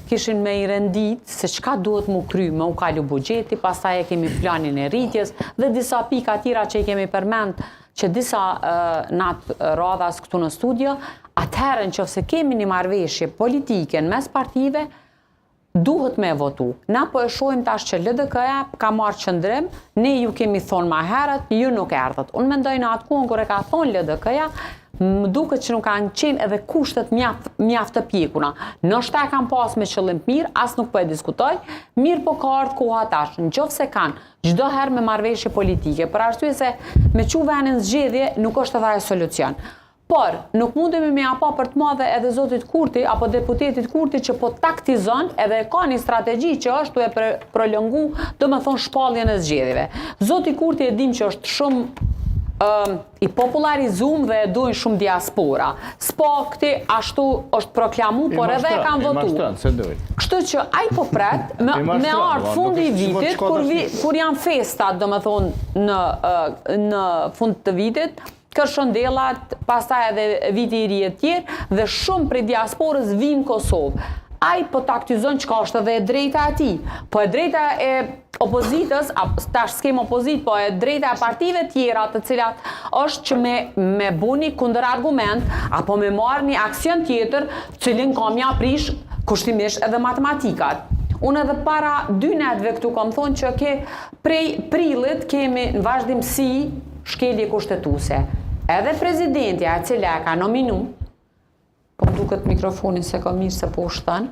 kishin me i rendit se çka duhet mu kry, me u kalu buxheti, pastaj e kemi planin e rritjes dhe disa pika tjera që i kemi përmend që disa natë radhas këtu në studio, atëherë nëse kemi një marrëveshje politike në mes partive, duhet me votu. Na po e shohim tash që LDK-ja ka marrë qëndrim, ne ju kemi thonë ma herët, ju nuk erdhët. Unë mendoj në atë kohën kur e ka thonë LDK-ja, më duket që nuk kanë qenë edhe kushtet mjaft të pjekuna. Ndoshta e kanë pas me qëllim mirë, as nuk po e diskutoj, mirë po ka ardhur koha tash. Nëse kanë çdo herë me marrëveshje politike, për arsye se me çu venin zgjedhje nuk është edhe ai solucion. Por, nuk mundemi me apa për të madhe edhe zotit Kurti apo deputetit Kurti që po taktizon edhe ka një strategji që është tu e prolongu, do me thonë shpalljen e zgjedhjeve. Zoti Kurti e dim që është shumë i popularizum dhe e dojnë shumë diaspora. S'po këti ashtu është proklamu, por edhe e kanë votu. Kështu që aj po pret me ardhë fundi i vitit, kur janë festat, do me thonë në fund të vitit, Kërshëndellat, pastaj edhe viti i ri e tjerë, dhe shumë prej diasporës vinë Kosovë. Ai po taktizon çka është edhe e drejta e tij. Po e drejta e opozitës, tash s'kem opozit, po e drejta e partive tjera të cilat është që me buni kundër argument, apo me marrë një aksion tjetër, cilin kam ja prish kushtimisht edhe matematikat. Unë edhe para 2 netëve këtu kam thonë që prej prillit kemi në vazhdimsi shkelje kushtetuese. Edhe prezidentja e cila e ka nominu, po duket mikrofonin se ka mirë se po ushtan.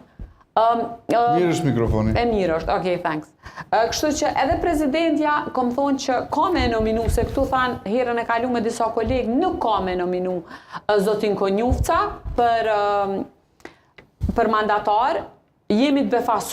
Mirë është mikrofoni. E mirë është, okay, thanks. Kështu që edhe prezidentja kom thonë që ka me nominu, se këtu thanë herën e kalu me disa kolegë, nuk ka me nominu zotin Konjufca për mandatar, jemi të befasu